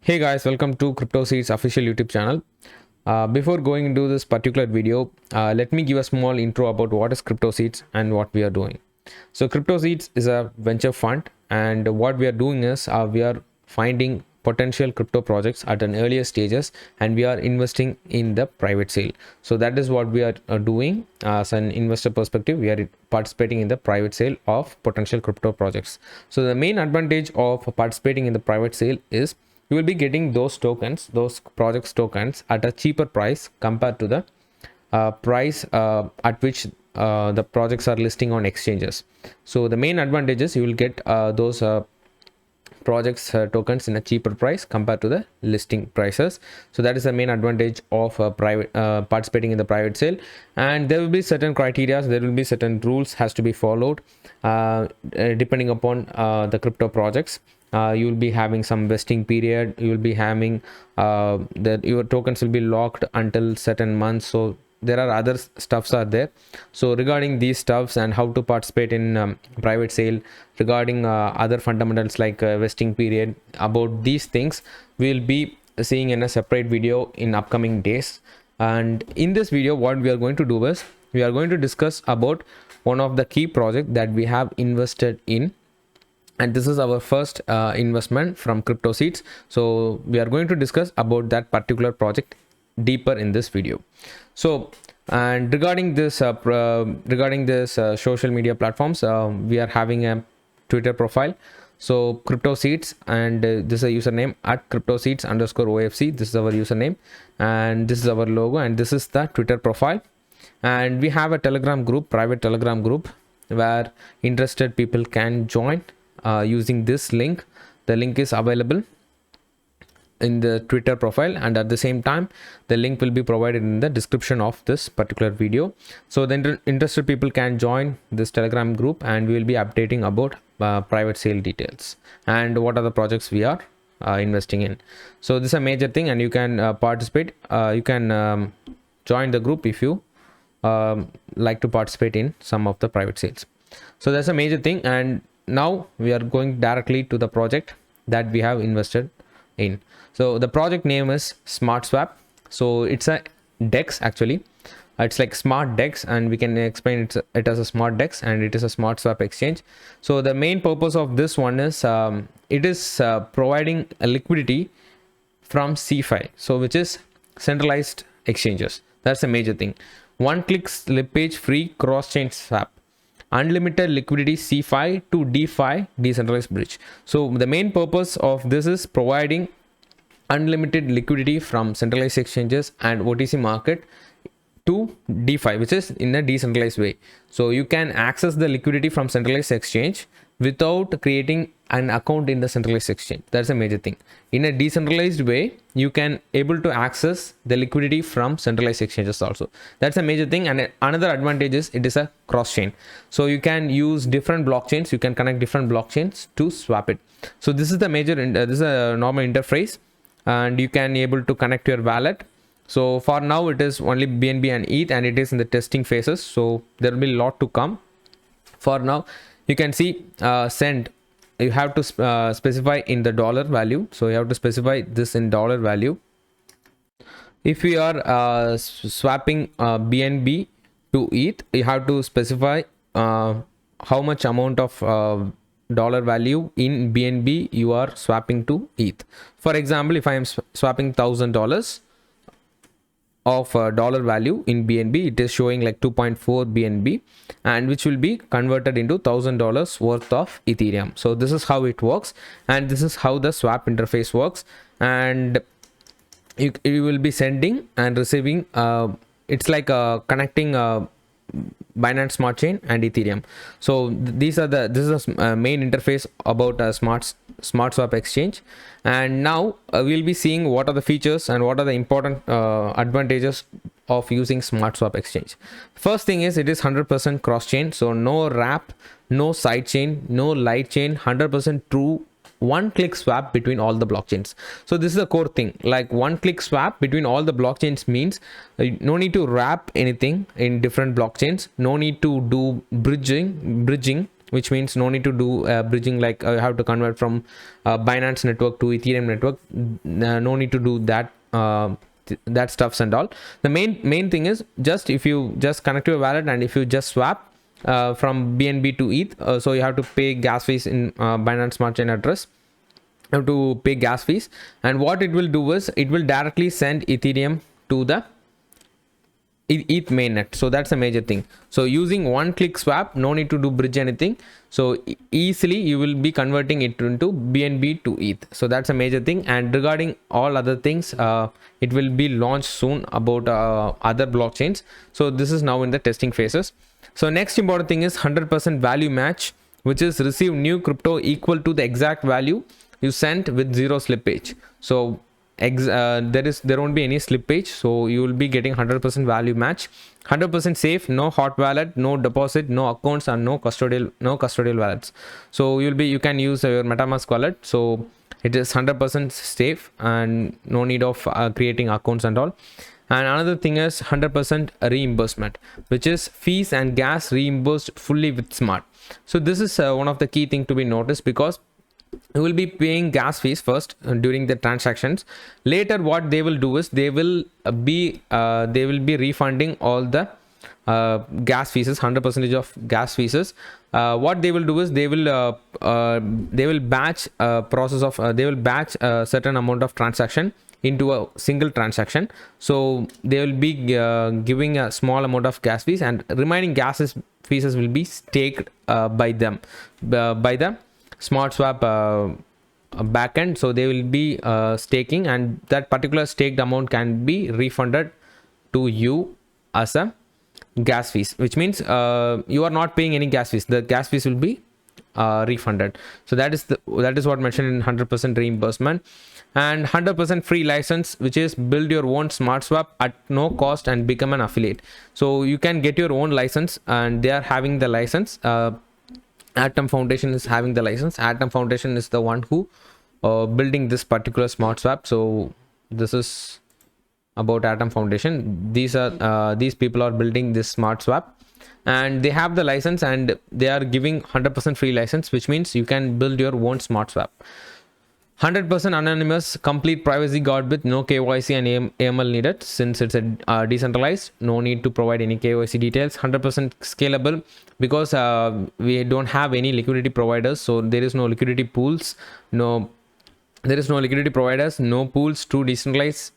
Hey guys, welcome to CryptoSeeds official YouTube channel. Before going into this particular video, let me give a small intro about what is CryptoSeeds and what we are doing. So CryptoSeeds is a venture fund, and what we are doing is we are finding potential crypto projects at an earlier stages, and we are investing in the private sale. So that is what we are doing as an investor perspective. We are participating in the private sale of potential crypto projects. So the main advantage of participating in the private sale is you will be getting those tokens, those projects tokens at a cheaper price compared to the price at which the projects are listing on exchanges. So the main advantage is you will get those projects tokens in a cheaper price compared to the listing prices. So that is the main advantage of private participating in the private sale. And there will be certain criteria, there will be certain rules has to be followed depending upon the crypto projects. You will be having some vesting period. You will be having that your tokens will be locked until certain months. So there are other stuffs are there. So regarding these stuffs and how to participate in private sale, regarding other fundamentals like vesting period, about these things we will be seeing in a separate video in upcoming days. And in this video, what we are going to do is we are going to discuss about one of the key projects that we have invested in, and this is our first investment from CryptoSeeds. So we are going to discuss about that particular project deeper in this video. So, and regarding this social media platforms, we are having a Twitter profile, so CryptoSeeds, and this is a username at CryptoSeeds_OFC. This is our username, and this is our logo, and this is the Twitter profile. And we have a Telegram group, private Telegram group, where interested people can join using this link. The link is available in the Twitter profile, and at the same time the link will be provided in the description of this particular video. So the interested people can join this Telegram group, and we will be updating about private sale details and what are the projects we are investing in. So this is a major thing, and you can participate. You can join the group if you like to participate in some of the private sales. So that's a major thing. And now we are going directly to the project that we have invested in. So the project name is Smartswap. So it's a DEX actually. It's like smart DEX, and we can explain it as a smart DEX, and it is a Smartswap.Exchange. So the main purpose of this one is it is providing a liquidity from CeFi, so which is centralized exchanges. That's a major thing. One-click slippage free cross-chain swap, unlimited liquidity CeFi to DeFi decentralized bridge. So the main purpose of this is providing unlimited liquidity from centralized exchanges and OTC market to DeFi, which is in a decentralized way. So you can access the liquidity from centralized exchange without creating an account in the centralized exchange. That's a major thing. In a decentralized way, you can able to access the liquidity from centralized exchanges also. That's a major thing. And another advantage is it is a cross chain. So you can use different blockchains. You can connect different blockchains to swap it. So this is the major, this is a normal interface, and you can able to connect your wallet. So for now it is only BNB and ETH, and it is in the testing phases. So there will be a lot to come. For now, you can see send. You have to specify in the dollar value. So you have to specify this in dollar value. If we are swapping BNB to ETH, you have to specify how much amount of dollar value in BNB you are swapping to ETH. For example, if I am swapping $1,000 of dollar value in BNB, it is showing like 2.4 BNB, and which will be converted into $1,000 worth of Ethereum. So this is how it works, and this is how the swap interface works. And you will be sending and receiving. It's like connecting Binance Smart Chain and Ethereum. So this is a main interface about Smartswap.Exchange. And now we'll be seeing what are the features and what are the important advantages of using Smartswap.Exchange. First thing is it is 100% cross chain. So no wrap, no side chain, no light chain, 100% true one-click swap between all the blockchains. So this is the core thing. Like one-click swap between all the blockchains means no need to wrap anything in different blockchains, no need to do bridging which means no need to do bridging, like you have to convert from Binance network to Ethereum network. No need to do that that stuffs and all. The main thing is just if you just connect your wallet and if you just swap from BNB to ETH, so you have to pay gas fees in Binance Smart Chain address. You have to pay gas fees, and what it will do is it will directly send Ethereum to the ETH mainnet. So that's a major thing. So using one click swap, no need to do bridge anything, so easily you will be converting it into BNB to ETH. So that's a major thing. And regarding all other things, it will be launched soon about other blockchains. So this is now in the testing phases. So next important thing is 100% value match, which is receive new crypto equal to the exact value you sent with zero slippage. So there won't be any slippage, so you will be getting 100% value match, 100% safe, no hot wallet, no deposit, no accounts, and no custodial wallets. So you can use your MetaMask wallet, so it is 100% safe and no need of creating accounts and all. And another thing is 100% reimbursement, which is fees and gas reimbursed fully with Smart. So this is one of the key thing to be noticed, because you will be paying gas fees first during the transactions. Later what they will do is they will be refunding all the gas fees, 100% of gas fees. What they will do is they will batch a certain amount of transaction into a single transaction. So they will be giving a small amount of gas fees, and remaining gas fees will be staked by them, by the Smartswap backend. So they will be staking, and that particular staked amount can be refunded to you as a gas fees, which means you are not paying any gas fees. The gas fees will be refunded. So that is what mentioned in 100% reimbursement. And 100% free license, which is build your own Smartswap at no cost and become an affiliate. So you can get your own license, and they are having the license. Atom Foundation is having the license. Atom Foundation is the one who building this particular Smartswap. So this is about Atom Foundation. These people are building this Smartswap, and they have the license, and they are giving 100% free license, which means you can build your own Smartswap. 100% anonymous, complete privacy guard with no KYC and AML needed, since it's a decentralized. No need to provide any KYC details. 100% scalable, because we don't have any liquidity providers, so there is no liquidity pools. There is no liquidity providers, no pools, true decentralized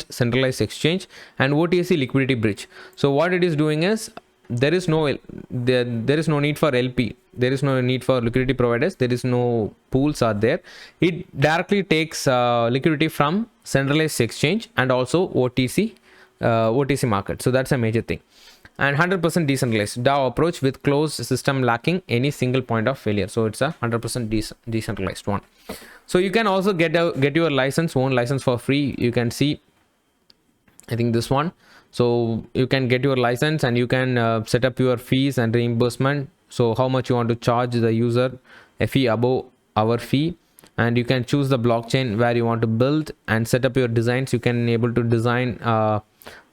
centralized exchange, and OTC liquidity bridge. So what it is doing is there is no need for LP, there is no need for liquidity providers, there is no pools are there. It directly takes liquidity from centralized exchange and also OTC market. So that's a major thing. And 100% decentralized DAO approach with closed system lacking any single point of failure. So it's a 100% decentralized one. So you can also get your own license for free. You can see, I think this one. So you can get your license, and you can set up your fees and reimbursement. So how much you want to charge the user, a fee above our fee, and you can choose the blockchain where you want to build and set up your designs. You can able to design.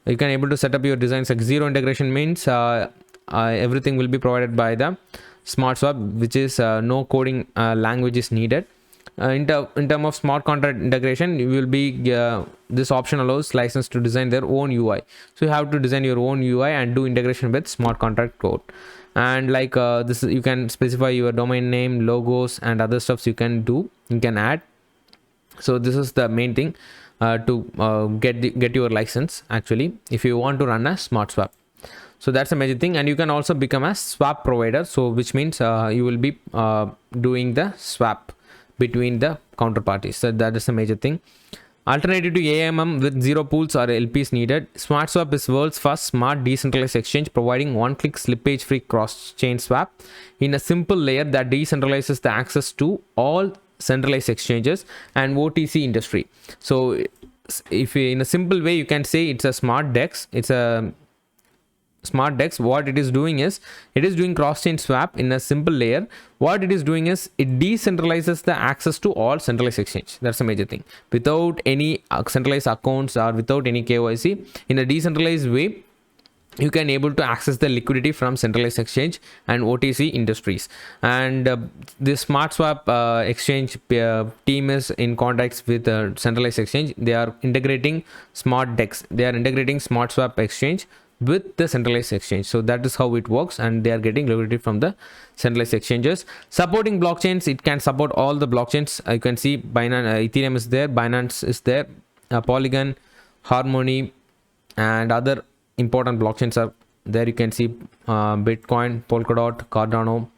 You can able to set up your designs. Like zero integration means everything will be provided by the Smartswap, which is no coding language is needed. In terms of smart contract integration, you will be this option allows license to design their own UI. So you have to design your own UI and do integration with smart contract code. And like this, you can specify your domain name, logos, and other stuffs you can add. So this is the main thing to get your license, actually, if you want to run a Smartswap. So that's a major thing. And you can also become a swap provider, so which means you will be doing the swap between the counterparties. So that is a major thing. Alternative to AMM with zero pools or LPs needed, Smartswap is world's first smart decentralized exchange, providing one-click slippage-free cross-chain swap in a simple layer that decentralizes the access to all centralized exchanges and OTC industry. So if in a simple way, you can say it's a smart DEX. It's a smart DEX. What it is doing is it is doing cross-chain swap in a simple layer. What it is doing is it decentralizes the access to all centralized exchange. That's a major thing. Without any centralized accounts or without any KYC, in a decentralized way, you can able to access the liquidity from centralized exchange and OTC industries. And the Smartswap exchange team is in contacts with centralized exchange. They are integrating smart DEX. They are integrating Smartswap.Exchange with the centralized exchange. So that is how it works, and they are getting liquidity from the centralized exchanges. Supporting blockchains, it can support all the blockchains. You can see Binance, Ethereum is there, Binance is there, Polygon, Harmony, and other important blockchains are there. You can see Bitcoin, Polkadot, Cardano,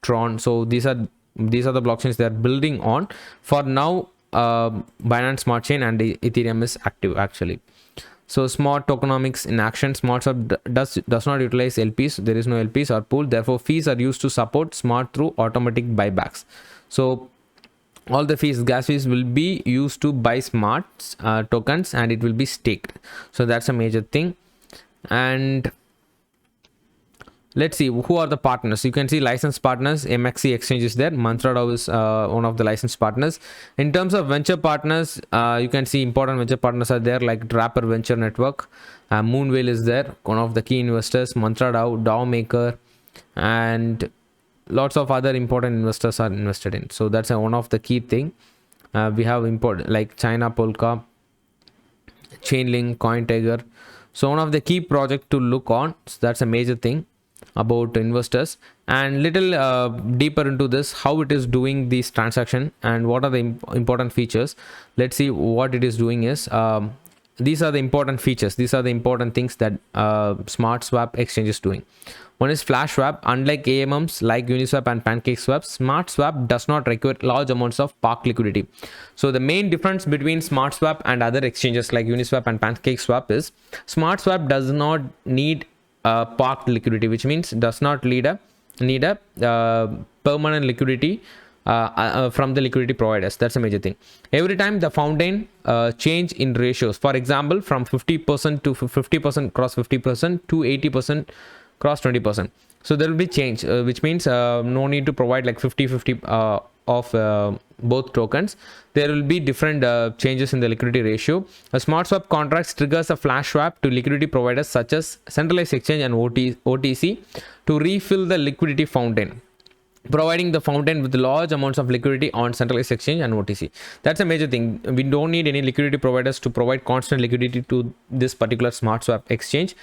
Tron. So these are the blockchains they are building on. For now, Binance Smart Chain and Ethereum is active actually. So smart tokenomics in action. Smartswap does not utilize LPs. There is no LPs or pool. Therefore, fees are used to support smart through automatic buybacks. So all the fees, gas fees, will be used to buy smart tokens, and it will be staked. So that's a major thing. And let's see who are the partners. You can see licensed partners. MXC Exchange is there. Mantra DAO is one of the licensed partners. In terms of venture partners, you can see important venture partners are there, like Draper Venture Network, Moonwhale is there, one of the key investors, Mantra DAO, DAO Maker, and lots of other important investors are invested in. So that's one of the key thing. We have important like China Polka, Chainlink, CoinTiger. So one of the key project to look on. So that's a major thing about investors. And little deeper into this, how it is doing this transaction and what are the important features. Let's see what it is doing is, these are the important features. These are the important things that Smartswap.Exchange is doing. One is flash swap. Unlike AMMs like Uniswap and PancakeSwap, Smartswap does not require large amounts of park liquidity. So the main difference between Smartswap and other exchanges like Uniswap and PancakeSwap is Smartswap does not need parked liquidity, which means does not need a permanent liquidity from the liquidity providers. That's a major thing. Every time the fountain change in ratios, for example, from 50% to 50% cross 50% to 80% cross 20%. So there will be change, which means no need to provide like 50-50 of both tokens. There will be different changes in the liquidity ratio. A Smartswap contract triggers a flash swap to liquidity providers such as centralized exchange and OTC to refill the liquidity fountain, providing the fountain with large amounts of liquidity on centralized exchange and OTC. That's a major thing. We don't need any liquidity providers to provide constant liquidity to this particular Smartswap.Exchange.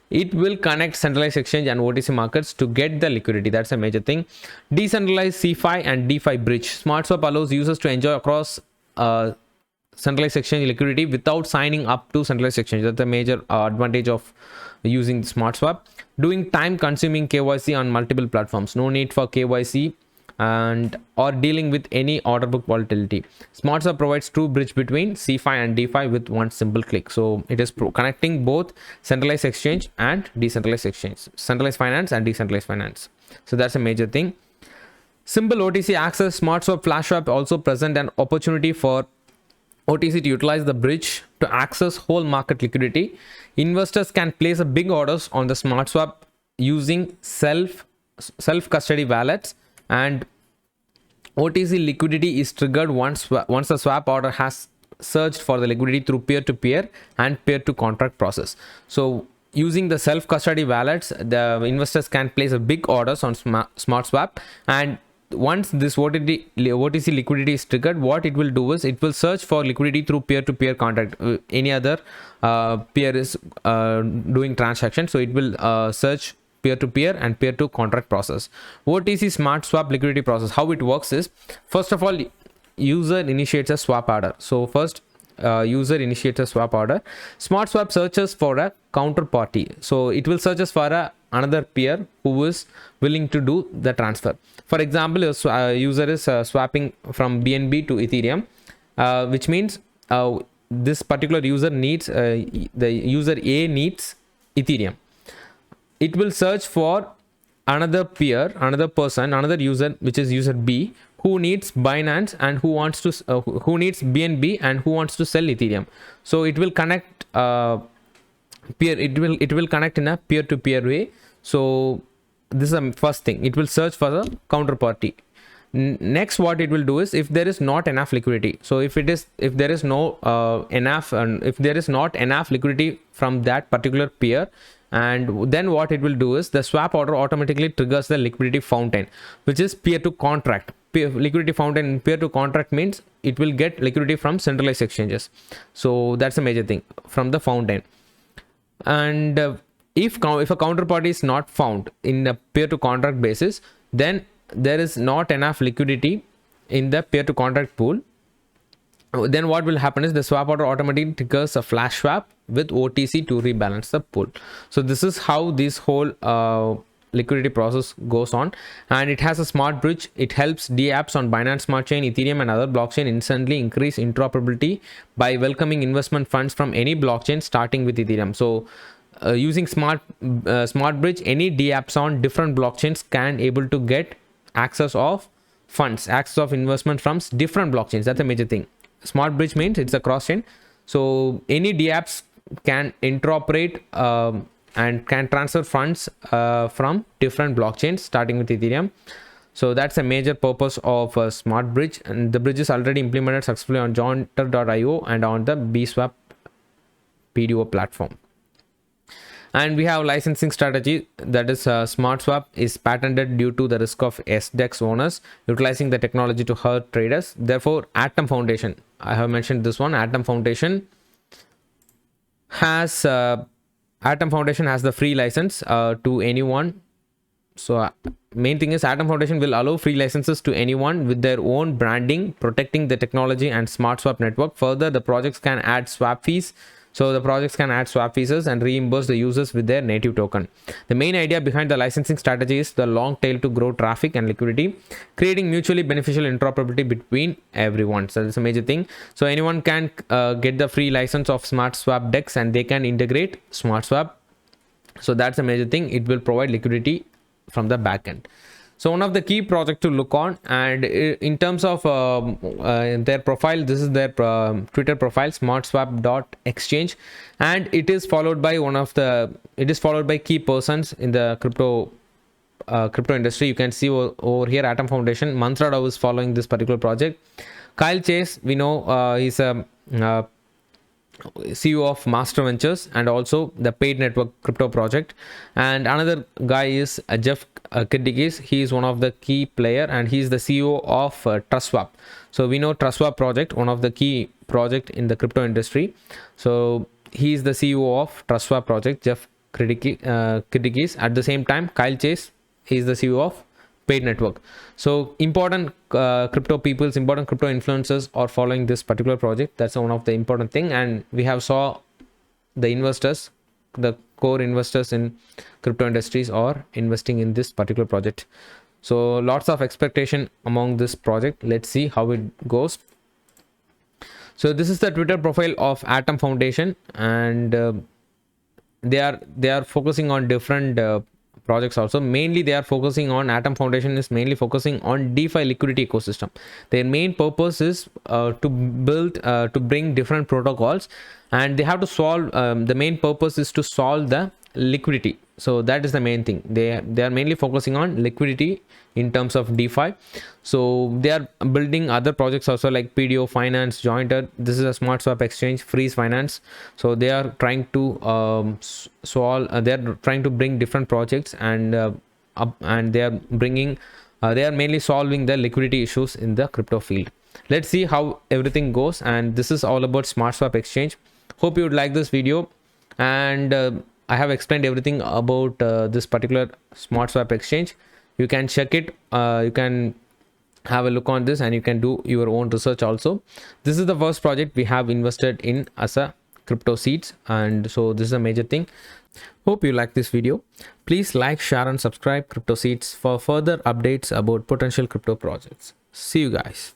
It will connect centralized exchange and OTC markets to get the liquidity. That's a major thing. Decentralized CeFi and DeFi bridge. Smartswap allows users to enjoy across centralized exchange liquidity without signing up to centralized exchange. That's a major advantage of using Smartswap. Doing time consuming KYC on multiple platforms. No need for KYC and or dealing with any order book volatility. Smartswap provides true bridge between CeFi and DeFi with one simple click. So it is connecting both centralized exchange and decentralized exchange, centralized finance and decentralized finance. So that's a major thing. Simple OTC access. Smartswap flash swap also present an opportunity for OTC to utilize the bridge to access whole market liquidity. Investors can place a big orders on the Smartswap using self custody wallets, and OTC liquidity is triggered once the swap order has searched for the liquidity through peer-to-peer and peer-to-contract process. So using the self-custody wallets, the investors can place a big orders on Smartswap, and once this OTC liquidity is triggered, what it will do is it will search for liquidity through peer-to-peer contract. Any other peer is doing transaction, so it will search peer-to-peer and peer-to-contract process. OTC Smartswap liquidity process. How it works is, first of all, user initiates a swap order. So first, user initiates a swap order. Smartswap searches for a counterparty. So it will searches for another peer who is willing to do the transfer. For example, a user is swapping from BNB to Ethereum, which means this particular user needs, the user A needs Ethereum. It will search for another peer, another person, another user, which is user B, who needs Binance and who wants to who needs BNB and who wants to sell Ethereum. So it will connect it will connect in a peer-to-peer way. So this is the first thing. It will search for the counterparty. Next, what it will do is, if there is not enough liquidity, so if there is not enough liquidity from that particular peer, And then what it will do is the swap order automatically triggers the liquidity fountain, which is peer to contract. Liquidity fountain in peer to contract means it will get liquidity from centralized exchanges. So that's a major thing from the fountain. And if a counterparty is not found in a peer to contract basis, then there is not enough liquidity in the peer to contract pool. Then what will happen is the swap order automatically triggers a flash swap with OTC to rebalance the pool. So this is how this whole liquidity process goes on, and it has a smart bridge. It helps dApps on Binance Smart Chain, Ethereum and other blockchain instantly increase interoperability by welcoming investment funds from any blockchain starting with Ethereum. So using smart bridge, any dApps on different blockchains can able to get access of funds, access of investment from different blockchains. That's a major thing. Smart bridge means it's a cross chain, so any dApps can interoperate and can transfer funds from different blockchains starting with Ethereum. So that's a major purpose of a smart bridge, and the bridge is already implemented successfully on Jointer.io and on the BSwap PDO platform. And we have licensing strategy, that is Smartswap is patented due to the risk of DEX owners utilizing the technology to hurt traders. Therefore, Atom Foundation, I have mentioned this one, Atom Foundation has the free license to anyone. So main thing is Atom Foundation will allow free licenses to anyone with their own branding, protecting the technology and Smartswap network. Further, the projects can add swap fees. So the projects can add swap fees and reimburse the users with their native token. The main idea behind the licensing strategy is the long tail to grow traffic and liquidity, creating mutually beneficial interoperability between everyone. So that's a major thing. So anyone can get the free license of Smartswap DEX and they can integrate Smartswap. So that's a major thing. It will provide liquidity from the backend. So one of the key projects to look on, and in terms of their profile, this is their Twitter profile, Smartswap.Exchange, and it is followed by key persons in the crypto industry. You can see over here Atom Foundation, Mantra Rao is following this particular project. Kyle Chase, we know he's a CEO of Master Ventures and also the Paid Network crypto project. And another guy is Jeff Kiddickies. He is one of the key player and he is the CEO of TrustSwap. So we know TrustSwap project, one of the key project in the crypto industry. So he is the CEO of TrustSwap project, Jeff Kiddickies. At the same time, Kyle Chase, he is the CEO of Paid Network. So important crypto peoples, important crypto influencers are following this particular project. That's one of the important thing. And we have saw the investors, the core investors in crypto industries are investing in this particular project. So lots of expectation among this project. Let's see how it goes. So this is the Twitter profile of Atom Foundation, and they are focusing on different projects also. Mainly they are focusing on, Atom Foundation is mainly focusing on DeFi liquidity ecosystem. Their main purpose is to bring different protocols, and they have to solve the main purpose is to solve the liquidity. So that is the main thing. They are mainly focusing on liquidity in terms of DeFi. So they are building other projects also like PDO Finance, Jointer. This is a Smartswap.Exchange, Freeze Finance. So they are trying to they are trying to bring different projects, and they are bringing they are mainly solving the liquidity issues in the crypto field. Let's see how everything goes. And this is all about Smartswap.Exchange. Hope you would like this video, and I have explained everything about this particular Smartswap.Exchange. You can check it. You can have a look on this, and you can do your own research also. This is the first project we have invested in as a crypto seeds, and so this is a major thing. Hope you like this video. Please like, share and subscribe Crypto Seeds for further updates about potential crypto projects. See you guys.